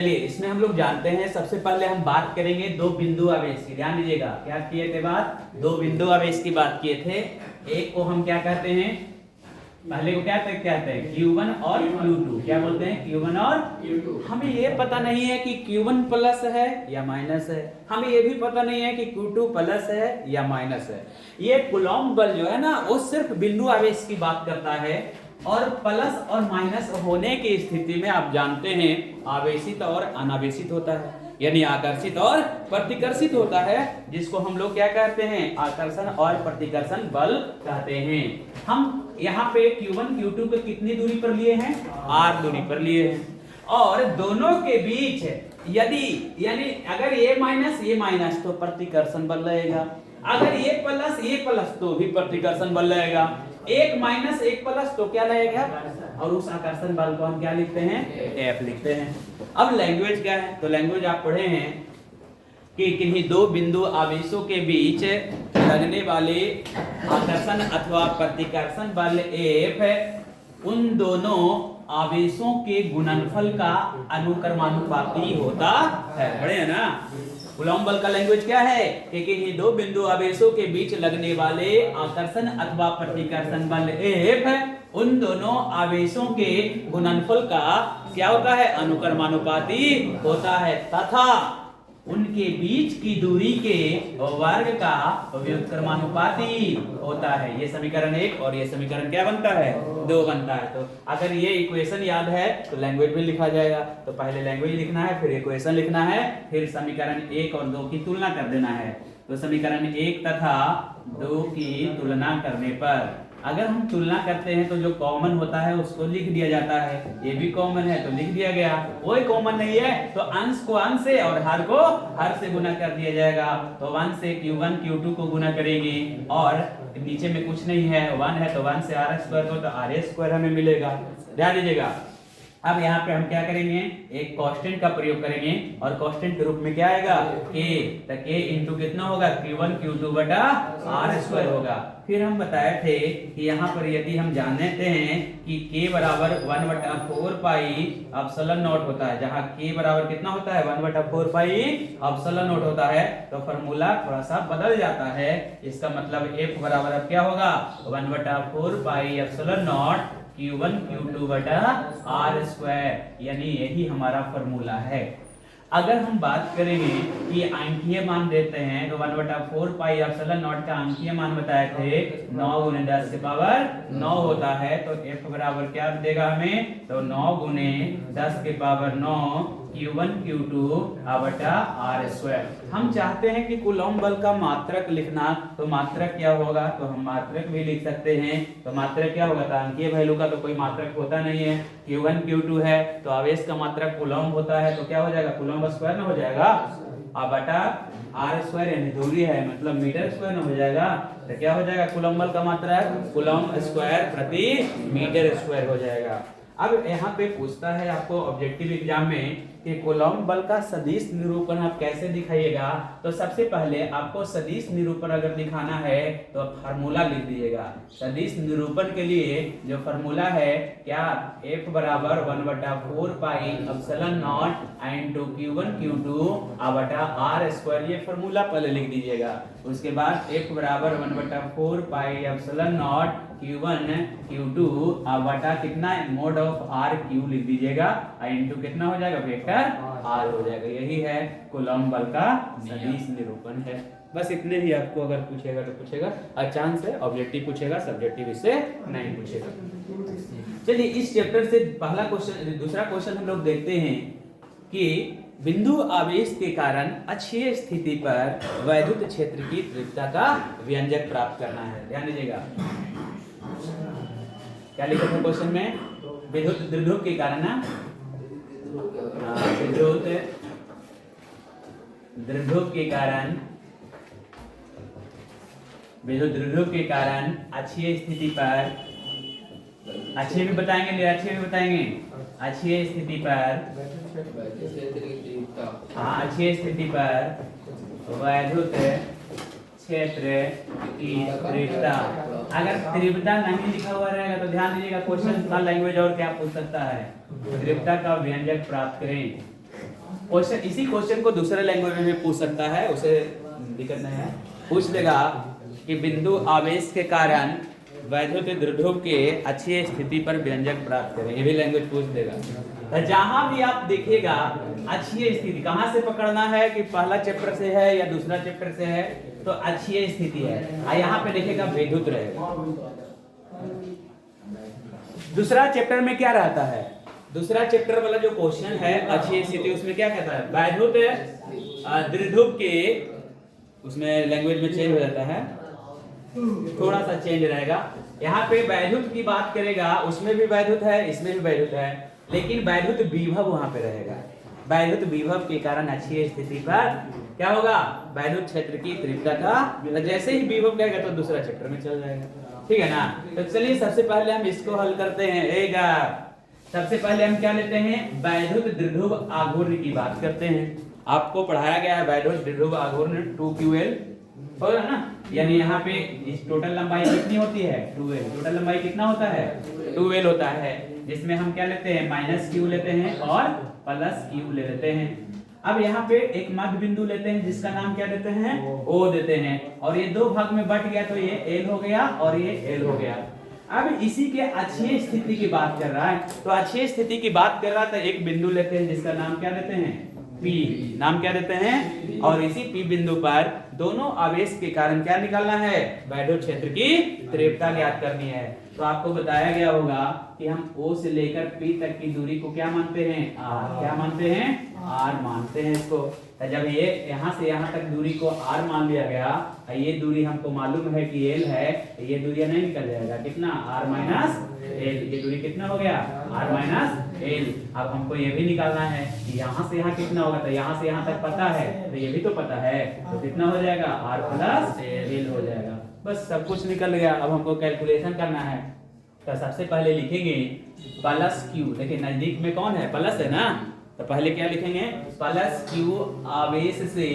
चलिए इसमें हम लोग जानते हैं, सबसे पहले हम बात करेंगे दो बिंदु आवेश की। ध्यान दीजिएगा, क्या किए थे बात? दो बिंदु आवेश की बात किए थे। एक को हम क्या कहते हैं? पहले को क्या कहते हैं? Q1 और Q2। क्या बोलते हैं? Q1 और Q2। हमें ये पता नहीं है कि Q1 प्लस है या माइनस है। हमें ये भी पता नहीं है कि Q2 प्लस है या माइनस है। ये कूलॉम बल जो है ना, वो सिर्फ बिंदु आवेश की बात करता है। और प्लस और माइनस होने की स्थिति में आप जानते हैं आवेशित और अनावेशित होता है, यानी आकर्षित और प्रतिकर्षित होता है, जिसको हम लोग क्या कहते हैं? आकर्षण और प्रतिकर्षण बल कहते हैं। हम यहाँ पे Q1 Q2 पे कितनी दूरी पर लिए हैं? R दूरी पर लिए हैं। और दोनों के बीच यदि यानी अगर ये माइनस तो प्रतिकर्षण बल रहेगा, अगर ये प्लस तो भी प्रतिकर्षण बल रहेगा। एक माइनस एक प्लस तो क्या रहेगा? और उस आकर्षण बल को हम क्या लिखते हैं? F लिखते हैं। अब लैंग्वेज क्या है? तो लैंग्वेज आप पढ़े हैं कि किन्हीं दो बिंदु आवेशों के बीच लगने वाले आकर्षण अथवा प्रतिकर्षण बल F उन दोनों आवेशों के गुणनफल का अनुक्रमानुपाती होता है। पढ़े हैं ना? कूलॉम बल का लैंग्वेज क्या है कि किन्हीं दो बिंदु आवेशों के बीच लगने वाले आकर्षण अथवा प्रतिकर्षण बल F उन दोनों आवेशों के गुणनफल का क्या होता है? अनुक्रमानुपाती होता है, तथा उनके बीच की दूरी के वर्ग का व्युत्क्रमानुपाती होता है। ये समीकरण 1 और ये समीकरण क्या बनता है? 2 बनता है। तो अगर ये इक्वेशन याद है तो लैंग्वेज में लिखा जाएगा। तो पहले लैंग्वेज लिखना है, फिर इक्वेशन लिखना है, फिर समीकरण 1 और 2 की तुलना कर देना है। तो समीकरण 1 तथा 2 की तुलना करने पर अगर हम तुलना करते हैं तो जो कॉमन होता है उसको लिख दिया जाता है। ये भी कॉमन है तो लिख दिया गया। वही कॉमन नहीं है तो अंश को अंश से और हर को हर से गुना कर दिया जाएगा। तो 1 से Q1 Q2 को गुना करेंगे और नीचे में कुछ नहीं है, 1 है तो 1 से R स्क्वायर को तो RA स्क्वायर हमें मिलेगा। ध्यान दीजिएगा। अब यहाँ पे हम क्या करेंगे? एक कांस्टेंट का प्रयोग करेंगे और कांस्टेंट के रूप में क्या आएगा? K। तो K इंटू कितना होगा? Q1 Q2 बटा R स्क्वायर होगा। फिर हम बताए थे कि यहाँ पर यदि हम जानते हैं कि K बराबर 1/4 पाई एप्सिलॉन नॉट होता है, जहाँ K बराबर कितना होता है? 1/4 पाई एप्सिलॉन नॉट होता है, तो फॉर्मूला थोड़ा सा बदल जाता है। इसका मतलब F बराबर अब क्या होगा? 1/4 pi epsilon not Q1 Q2 बटा R स्क्वायर, यानी यही हमारा फॉर्मूला है। अगर हम बात करेंगे कि अंकीय मान देते हैं तो 1/4 पाई एप्सिलॉन नॉट का अंकीय मान बताए थे 9 गुने 10 के पावर 9 होता है। तो F बराबर क्या देगा हमें? तो 9 गुने 10 के पावर 9 Q1 Q2 बटा R स्क्वायर। हम चाहते हैं कि कूलॉम बल का मात्रक लिखना, तो मात्रक क्या होगा? तो हम मात्रक भी लिख सकते हैं। तो मात्रक क्या होगा? तो अंकीय वैल्यू का तो कोई मात्रक होता नहीं है। Q1 Q2 है तो आवेश का मात्रक कूलॉम होता है, तो क्या हो जाएगा? कूलॉम स्क्वायर ना हो जाएगा बटा R स्क्वायर, यानी दूरी है मतलब मीटर स्क्वायर ना हो जाएगा। तो क्या हो जाएगा? कूलॉम बल का मात्रक कूलॉम स्क्वायर प्रति मीटर स्क्वायर हो जाएगा। अब यहाँ पे पूछता है आपको ऑब्जेक्टिव एग्जाम में कि कूलॉम बल का सदिश निरूपण आप कैसे दिखाइएगा। तो सबसे पहले आपको सदिश निरूपण अगर दिखाना है तो फार्मूला लिख दीजिएगा। सदिश निरूपण के लिए जो फार्मूला है क्या? F बराबर 1/4 pi epsilon not into Q1 Q2 बटा R स्क्वायर, ये फार्मूला पहले लिख दीजिएगा। उसके बाद F बराबर 1/4 pi epsilon not Q1 Q2 बटा कितना? मोड ऑफ R Q लिख दीजिएगा, इनटू कितना हो जाएगा? वेक्टर R हो जाएगा। यही है कूलॉम बल का सदिश निरूपण है। बस इतने ही आपको अगर पूछेगा तो पूछेगा, चांस है ऑब्जेक्टिव पूछेगा, सब्जेक्टिव इससे नहीं पूछेगा। चलिए इस चैप्टर से पहला क्वेश्चन, दूसरा क्वेश्चन हम लोग देखते हैं कि बिंदु आवेश के कारण अक्षीय स्थिति पर वैद्युत क्षेत्र की तीव्रता का व्यंजक प्राप्त करना है। ध्यान दीजिएगा क्या लिखा था क्वेश्चन में? विद्युत द्विध्रुव के कारण ना, विद्युत द्विध्रुव के कारण अक्षीय स्थिति पर, अक्षीय भी बताएंगे निरक्षीय भी बताएंगे। अक्षीय स्थिति पर, अक्षीय स्थिति पर वैद्युत क्षेत्र की तीव्रता, अगर तीव्रता नहीं लिखा हुआ रहेगा तो ध्यान दीजिएगा क्वेश्चन का लैंग्वेज और क्या पूछ सकता है? तीव्रता का व्यंजक प्राप्त करें। क्वेश्चन, इसी क्वेश्चन को दूसरे लैंग्वेज में भी पूछ सकता है, उसे दिक्कत नहीं है। पूछ देगा कि बिंदु आवेश के कारण वैद्युत द्विध्रुव के अच्छी स्थिति पर व्यंजक प्राप्त करें, ये भी लैंग्वेज पूछ देगा। तो जहां भी आप देखिएगा अच्छी स्थिति कहां से पकड़ना है कि पहला चैप्टर से है या दूसरा चैप्टर से है, तो अच्छी स्थिति है और यहाँ पे लिखेगा वैद्युत रहेगा। दूसरा चैप्टर में क्या रहता है, दूसरा चैप्टर वाला जो क्वेश्चन है अच्छी स्थिति, उसमें क्या कहता है वैद्युत द्विध्रुव के, उसमें लैंग्वेज में चेंज हो जाता है, थोड़ा सा चेंज रहेगा। यहाँ पे वैद्युत की बात करेगा, उसमें भी वैद्युत है, इसमें भी वैद्युत है, लेकिन वैद्युत विभव वहां पे रहेगा। वैद्युत विभव के कारण अच्छी स्थिति पर क्या होगा, वैद्युत क्षेत्र की तीव्रता का, जैसे ही विभव कहेगा तो दूसरा चैप्टर में चल जाएगा। ठीक है ना। तो चलिए सबसे पहले हम इसको हल करते हैं। सबसे पहले हम क्या लेते हैं, वैद्युत द्विध्रुव आघूर्ण की बात करते हैं। आपको पढ़ाया गया है वैद्युत द्विध्रुव आघूर्ण 2QL होगा ना, यानी यहाँ पे इस टोटल लंबाई कितनी होती है 2L, टोटल लंबाई कितना होता है 2L होता है, जिसमें हम क्या लेते हैं -Q लेते हैं और +Q ले लेते हैं। अब यहाँ पे एक मध्य बिंदु लेते हैं जिसका नाम क्या देते हैं O देते हैं, और ये दो भाग में बट गया तो ये L हो गया और ये L हो गया। अब इसी के अच्छी स्थिति की बात कर रहा है, तो अच्छी स्थिति की बात कर रहा है तो एक बिंदु लेते हैं जिसका नाम क्या देते हैं P, नाम क्या देते हैं, और इसी P बिंदु पर दोनों आवेश के कारण क्या निकालना है, वैद्युत क्षेत्र की तीव्रता ज्ञात करनी है। तो आपको बताया गया होगा कि हम O से लेकर P तक की दूरी को क्या मानते हैं, R, क्या मानते हैं, R मानते हैं इसको। तो जब ये यहाँ से यहाँ तक दूरी को R मान लिया गया, ये दूरी हमको मालूम है कि L है, ये दूरी नहीं निकल जाएगा, कितना R-L, ये दूरी कितना हो गया R-L। अब हमको ये भी निकालना है कि यहाँ से यहाँ कितना होगा, तो यहाँ से यहाँ तक पता है, तो ये भी तो पता है, तो कितना हो जाएगा R+L हो जाएगा। बस सब कुछ निकल गया। अब हमको कैलकुलेशन करना है, तो सबसे पहले लिखेंगे +Q। देखिए नजदीक में कौन है, प्लस है ना, तो पहले क्या लिखेंगे +Q आवेश से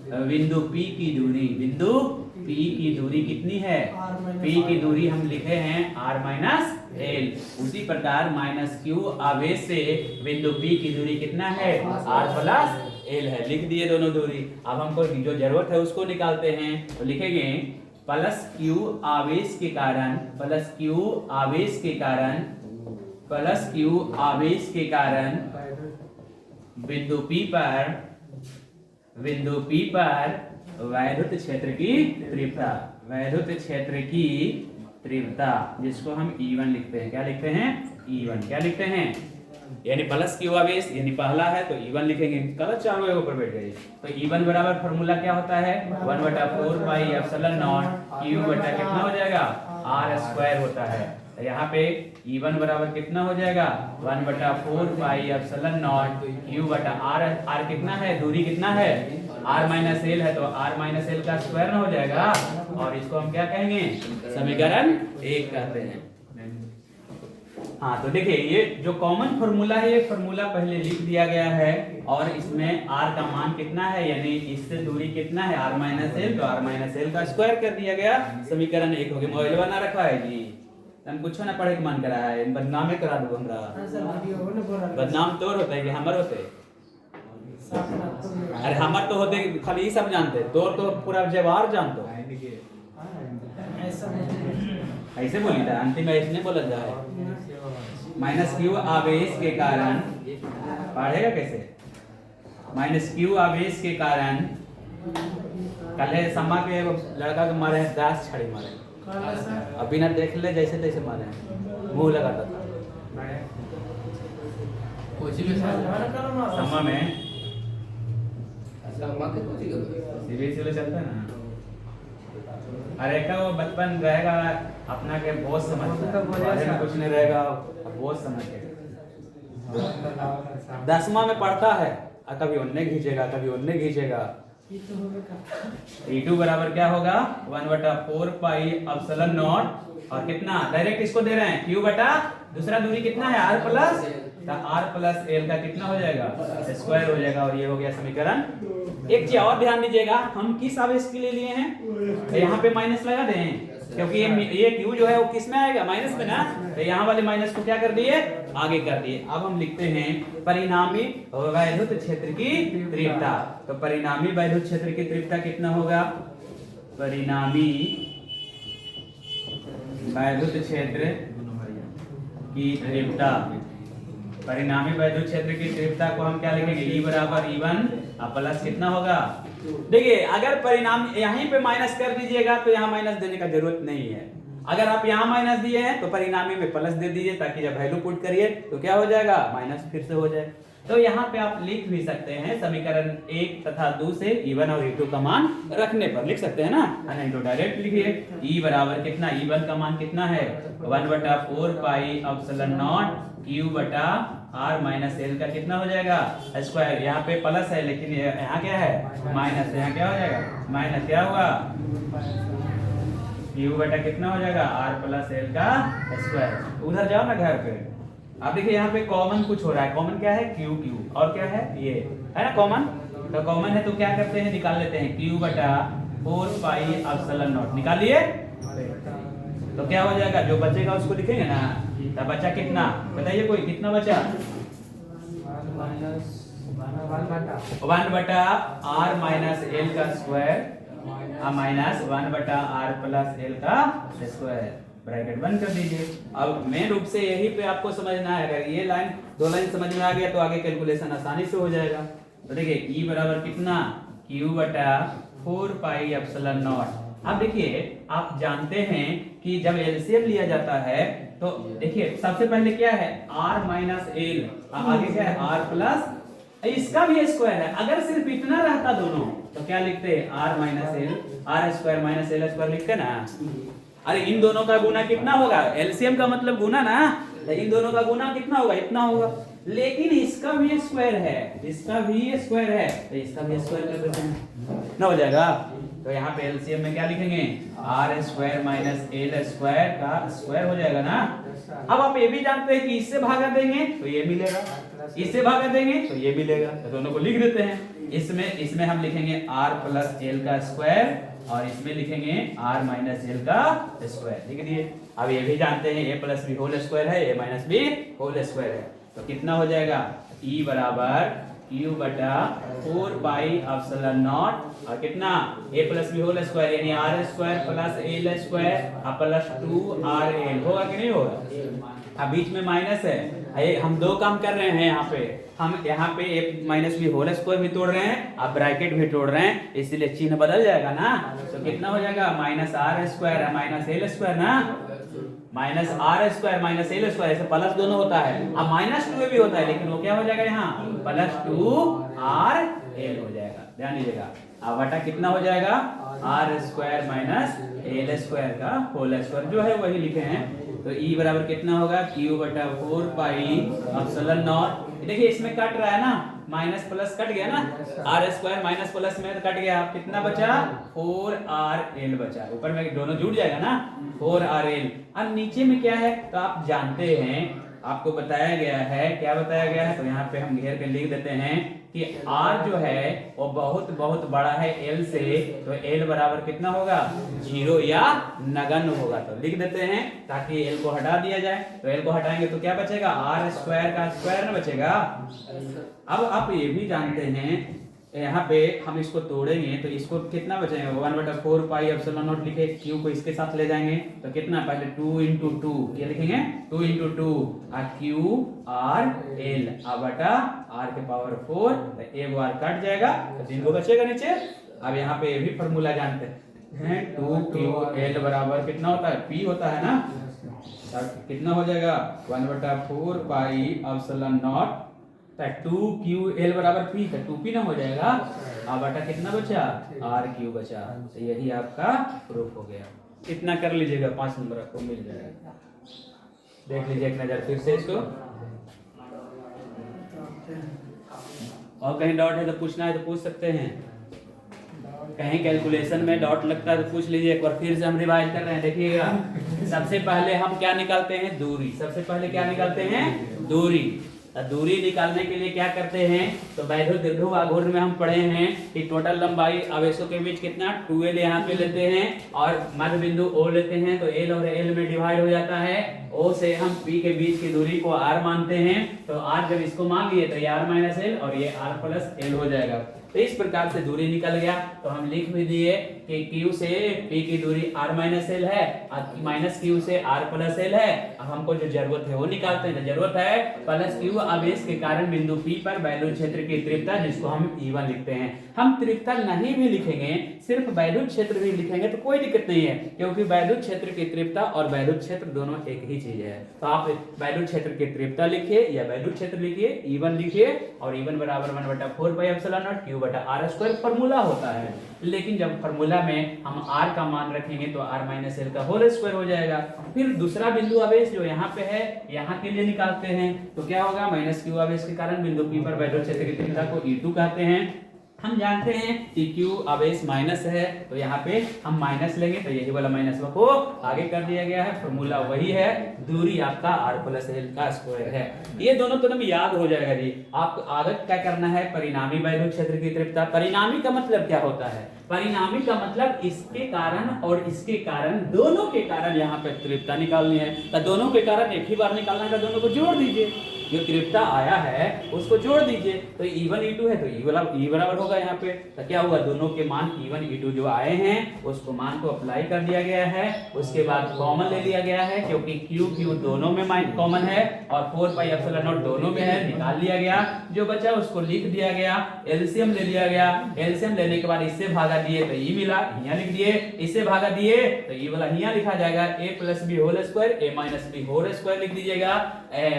बिंदु P की दूरी, बिंदु P की दूरी कितनी है, P की दूरी हम लिखे हैं R-L। उसी प्रकार -Q आवेश से बिंदु P की दूरी कितना है, R+L है, लिख दिए दोनों दूरी। अब हमको जो जरूरत है उसको निकालते हैं, तो लिखेंगे +Q आवेश के कारण, +Q आवेश के कारण बिंदु P पर वैद्युत क्षेत्र की तीव्रता, वैद्युत क्षेत्र की तीव्रता, जिसको हम E1 लिखते हैं, क्या लिखते हैं E1, क्या लिखते हैं, यानी +Q आवेश यानी पहला है तो E1 लिखेंगे, गलत चारों ऊपर बैठ गई। तो E1 बराबर फॉर्मूला क्या होता है 1/4πε0 Q बटा कितना हो जाएगा R² होता है। तो यहाँ पे E1 बराबर कितना हो जाएगा 1/4πε0 Q बटा R कितना है, दूरी कितना है R-L है, तो R-L का स्क्वायर ना हो जाएगा, और इसको हम क्या कहेंगे समीकरण 1 कहते हैं। हाँ तो देखिए ये जो कॉमन फॉर्मूला है, ये फॉर्मूला पहले लिख दिया गया है, और इसमें R का मान कितना है, यानी इससे दूरी कितना है R-L, तो R-L का स्क्वायर कर दिया गया, समीकरण 1 हो गया। मोबाइल बना रखा है जी, हम कुछ ना पढ़े के मन करा है, बदनाम करा दो हमरा, बदनाम तोर होता है कि हमर होते, अरे हमर तो होते खाली ही सब जानते, तोर तो पूरा जवार जानते। ऐसे बोली था अंतिम ऐसे नहीं बोला जाए। -Q आवेश के कारण पढ़ेगा कैसे, -Q आवेश के कारण कल सम्मा के लड़का को मारे 10 छड़ी मारे, अभी ना देख ले जैसे तैसे मारे, मुंह लगाता था सम्मा में, सीबीएसई चलता है ना। अरे का वो बचपन रहेगा अपना के बहुत समझ में कुछ नहीं रहेगा, बहुत समझ के 10वां में पढ़ता है, कभी उन्ने खींचेगा कभी उन्ने खींचेगा। E2 बराबर क्या होगा 1/4πε0, और कितना डायरेक्ट इसको दे रहे हैं Q बटा दूसरा दूरी कितना है R+, R+L का कितना हो जाएगा स्क्वायर हो जाएगा, और ये हो गया समीकरण। एक चीज और ध्यान दीजिएगा, हम किस आवेश के लिए लिए हैं, यहाँ पे माइनस लगा दें, क्योंकि ये क्यू जो है वो किस में आएगा, माइनस में ना, तो यहाँ वाले माइनस को क्या कर दिए, आगे कर दिए। अब हम लिखते हैं परिणामी वैद्युत क्षेत्र की तीव्रता। तो परिणामी वैद्युत क्षेत्र की तीव्रता कितना होगा, परिणामी वैद्युत क्षेत्र की तीव्रता, परिणामी वैद्युत क्षेत्र की तीव्रता को हम क्या लिखेंगे, E बराबर E1 प्लस कितना होगा। देखिए अगर परिणाम यहीं पे माइनस कर दीजिएगा तो यहाँ माइनस देने का जरूरत नहीं है। अगर आप यहाँ माइनस दिए हैं तो परिणामी में प्लस दे दीजिए, ताकि जब वैल्यू पुट करिए तो क्या हो जाएगा, माइनस फिर से हो जाए। तो यहाँ पे आप लिख भी सकते हैं समीकरण 1 तथा 2 से E1 और E2 का मान रखने पर लिख सकते हैं ना, नहीं तो डायरेक्ट लिखिए E बराबर कितना, E1 का मान कितना है 1/4 पाई एप्सिलॉन नॉट Q बटा R माइनस L का कितना हो जाएगा स्क्वायर। यहाँ पे प्लस है लेकिन यहाँ क्या है माइनस, यहाँ क्या हो जाएगा माइनस, क्या होगा Q बटा कितना हो जाएगा R प्लस L का स्क्वायर। उधर जाओ ना घर पे, आप देखिए यहाँ पे कॉमन कुछ हो रहा है, कॉमन क्या है Q Q और क्या है ये है ना कॉमन, तो कॉमन है तो क्या करते हैं निकाल लेते हैं Q बटा 4 पाई एप्सिलॉन नॉट निकाल लिए, तो क्या हो जाएगा जो बचेगा उसको लिखेंगे ना। तो बचा कितना बताइए, कोई कितना बचा 1 बटा R माइनस L का स्क्वायर माइनस 1 बटा R प्लस L का स्क्वायर, ब्रैकेट बंद कर दीजिए। अब मेन रूप से यही पे आपको समझना है, अगर ये लाइन दो लाइन समझ में आ गया तो आगे कैलकुलेशन आसानी से हो जाएगा। तो देखिए E बराबर कितना Q बटा 4 पाई एप्सिलॉन नॉट। अब देखिए आप जानते हैं कि जब एलसीएम लिया जाता है तो देखिए सबसे पहले क्या है R माइनस L, आगे क्या है R प्लस, इसका भी स्क्वायर है। अगर सिर्फ इतना रहता दोनों तो क्या लिखते हैं R minus L, R square minus L square लिखते ना। अरे इन दोनों का गुना कितना होगा, एलसीएम का मतलब गुना ना, तो इन दोनों का गुना कितना होगा इतना होगा, लेकिन इसका भी स्क्वायर है, इसका भी स्क्वायर है, तो इसका भी स्क्वायर कर देते हैं ना, हो जाएगा। तो यहाँ पे एलसीएम में क्या लिखेंगे R square minus L square का स्क्वायर हो जाएगा ना। अब आप ये भी जानते हैं कि इससे भागा देंगे तो ये मिलेगा, इससे भागा देंगे तो ये मिलेगा, तो दोनों को लिख देते हैं। इसमें हम लिखेंगे R प्लस L का स्क्वायर और इसमें लिखेंगे R माइनस L का स्क्वायर, लिख दिए। अब ये भी जानते हैं A plus B whole square है, A minus B whole square है, तो कितना हो जाएगा E बराबर Q बटा 4 पाई एप्सिलॉन नॉट और कितना A plus B whole square यानी R square plus L square plus 2RL होगा कि नहीं होगा। अब बीच में माइनस है, हम दो काम कर रहे हैं हम यहाँ पे A minus B whole square भी तोड़ रहे हैं, अब ब्रैकेट भी तोड़ रहे हैं, इसलिए चिन्ह बदल जाएगा ना। तो कितना हो जाएगा minus R square minus L square ना, minus R square minus L square, ऐसे प्लस दोनों होता है। अब माइनस 2 भी होता है लेकिन वो क्या हो जाएगा यहाँ प्लस 2RL हो जाएगा, ध्यान दीजिएगा। अब बटा कितना हो जाएगा R square minus L square का होल स्क्वायर जो है वही लिखे हैं। तो E बराबर कितना होगा Q बटा 4 पाई एप्सिलॉन नॉट। देखिए इसमें कट रहा है ना, माइनस प्लस कट गया ना, R स्क्वायर माइनस प्लस में कट गया, कितना बचा 4RL बचा, ऊपर में दोनों जुड़ जाएगा ना 4RL। अब नीचे में क्या है तो आप जानते हैं, आपको बताया गया है, क्या बताया गया है, तो यहाँ पे हम घेर के लिख देते हैं कि R जो है वो बहुत बहुत बड़ा है L से, तो L बराबर कितना होगा 0 या नगण्य होगा, तो लिख देते हैं ताकि L को हटा दिया जाए। तो L को हटाएंगे तो क्या बचेगा R स्क्वायर का स्क्वायर ना बचेगा। अब आप ये भी जानते हैं यहाँ पे हम इसको तोड़ेंगे तो इसको कितना बचेगा 1/4 पाई एप्सिलॉन नॉट लिखे, Q को इसके साथ ले जाएंगे तो कितना पहले 2 into 2 ये लिखेंगे 2 into 2 Q R L बटा R के पावर 4, तो एक बार कट जाएगा तो 3 को बचेगा नीचे। अब यहाँ पे ये भी फॉर्मूला जानते हैं 2QL बराबर कितना होता है P होता है ना, कितना हो जाएगा 1/4 पाई एप्सिलॉन नॉट 2QL बराबर P का 2P ना हो जाएगा, अब बटा कितना बचा RQ बचा। तो यही आपका प्रूफ हो गया। इतना कर लीजिएगा 5 नंबर आपको मिल जाएगा। देख लीजिए एक नजर फिर से इसको, और कहीं डाउट है तो पूछना है तो पूछ सकते हैं, कहीं कैलकुलेशन में डाउट लगता है तो पूछ लीजिए एक बार। फिर से हम रिवाइज कर रहे हैं, देखिएगा सबसे पहले हम क्या निकालते हैं दूरी, सबसे पहले क्या निकालते हैं दूरी, तो दूरी निकालने के लिए क्या करते हैं, तो वैद्युत दीर्घ आघूर्ण में हम पढ़े हैं कि टोटल लंबाई आवेशों के बीच कितना 2l यहाँ पे लेते हैं और मध्य बिंदु O लेते हैं, तो L और L में डिवाइड हो जाता है। O से हम P के बीच की दूरी को R मानते हैं, तो R जब इसको मान लिए तो ये R माइनस L और ये R प्लस L हो जाएगा। तो इस प्रकार से दूरी निकल गया। तो हम लिख भी दिए कि Q से P की दूरी R माइनस L है और माइनस Q से R प्लस L है। अब हमको जो जरूरत है वो निकालते हैं। जरूरत है प्लस Q आवेश के कारण बिंदु P पर वैद्युत क्षेत्र की तीव्रता, जिसको हम E1 लिखते हैं। हम तीव्रता नहीं भी लिखेंगे, सिर्फ वैद्युत क्षेत्र भी लिखेंगे तो कोई दिक्कत नहीं है, क्योंकि वैद्युत क्षेत्र की तीव्रता और वैद्युत क्षेत्र दोनों एक ही चीज है। तो आप वैद्युत क्षेत्र की तीव्रता लिखिए या वैद्युत क्षेत्र लिखिए, E1 लिखिए और E1 बराबर 1/4 पाई एप्सिलॉन नॉट Q बटा R स्क्वायर फॉर्मूला होता है। लेकिन जब फॉर्मूला में हम R का मान रखेंगे तो R माइनस L का होल स्क्वायर हो जाएगा। फिर दूसरा बिंदु आवेश जो यहाँ पे है, यहाँ के लिए निकालते हैं तो क्या होगा, माइनस Q आवेश के कारण बिंदु P पर वैद्युत क्षेत्र की तीव्रता को E2 कहते हैं। हम जानते हैं कि Q आवेश माइनस है, तो यहाँ पे हम माइनस लेंगे तो यही वाला माइनस को आगे कर दिया गया है। फॉर्मूला वही है, दूरी आपका R प्लस L का स्क्वायर है। ये दोनों तो याद हो जाएगा जी। आपको आगे क्या करना है, परिणामी वैद्युत क्षेत्र की तीव्रता। परिणामी का मतलब क्या होता है, परिणामी का मतलब इसके कारण और इसके कारण, दोनों के कारण यहाँ पे तीव्रता निकालनी है। तो दोनों के कारण एक ही बार निकालना है, दोनों को जोड़ दीजिए, जो तीव्रता आया है उसको जोड़ दीजिए। तो E1 E2 है तो E बराबर होगा यहाँ पे। तो क्या होगा, दोनों के मान E1 E2 जो आए हैं उसको मान को अप्लाई कर दिया गया है। उसके बाद कॉमन ले लिया गया है, क्योंकि Q दोनों में कॉमन है और 4 पाई एप्सिलॉन नॉट दोनों में है, निकाल लिया गया। जो बचा उसको लिख दिया गया, एलसीएम ले लिया गया। एलसीएम लेने के बाद इससे भागा दिए तो E मिला, यहाँ लिख दिए। इससे भागा दिए तो E वाला यहाँ लिखा जाएगा, A plus B whole square, A minus B whole square लिख दीजिएगा।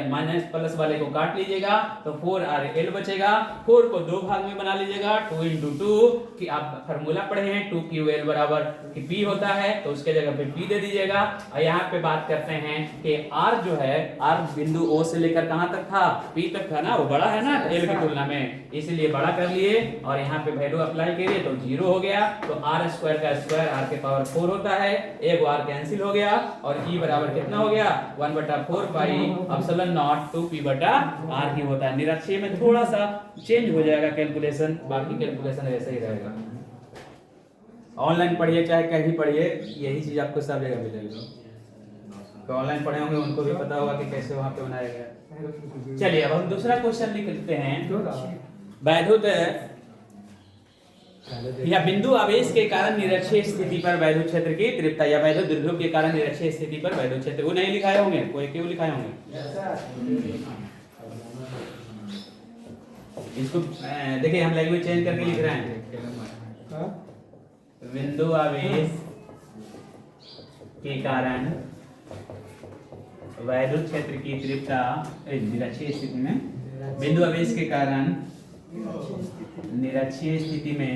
माइनस प्लस वाले को काट लीजिएगा तो 4RL बचेगा। 4 को दो भाग में बना लीजिएगा, 2 into 2 कि आप फॉर्मूला पढ़े हैं 2QL बराबर कि P होता है, तो उसके जगह पे P दे दीजिएगा। और यहाँ पे बात करते हैं कि R जो है, R बिंदु O से लेकर कहां तक था, P तक था ना, वो बड़ा है ना L की तुलना में, इसलिए बड़ा कर लिए और यहाँ पे वैल्यू अप्लाई करिए तो 0 हो गया। तो R स्क्वायर का स्क्वायर R के पावर 4 होता है, एक R कैंसिल हो गया और E बराबर कितना हो गया, 1/4 पाई एप्सिलॉन नॉट 2P बटा R ही होता है। निरक्षीय में थोड़ा सा चेंज हो जाएगा कैलकुलेशन, बाकी कैलकुलेशन ऐसा ही रहेगा। ऑनलाइन पढ़िए चाहे कहीं पढ़िए, यही चीज आपको सब जगह मिलेगी। तो ऑनलाइन पढ़े होंगे उनको भी पता होगा कि कैसे वहां पे बनाया गया। चलिए अब हम दूसरा क्वेश्चन लिख लेते हैं। वैद्युत या बिंदु आवेश के कारण निरक्षीय स्थिति पर वैद्युत क्षेत्र की तीव्रता या वैद्युत द्विध्रुव के कारण निरक्षीय स्थिति पर वैद्युत क्षेत्र, वो नहीं लिखाए होंगे, कोई क्यों लिखाए होंगे। इसको देखिए हम लैंग्वेज चेंज करके लिख रहे हैं। बिंदु आवेश के कारण वैद्युत क्षेत्र की तीव्रता निरक्षीय स्थिति में, बिंदु आवेश के कारण निरक्षीय स्थिति में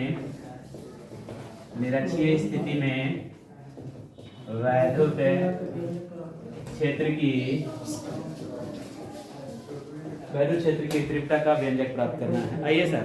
वैद्युत क्षेत्र की तीव्रता का व्यंजक प्राप्त करना है। आइए सर,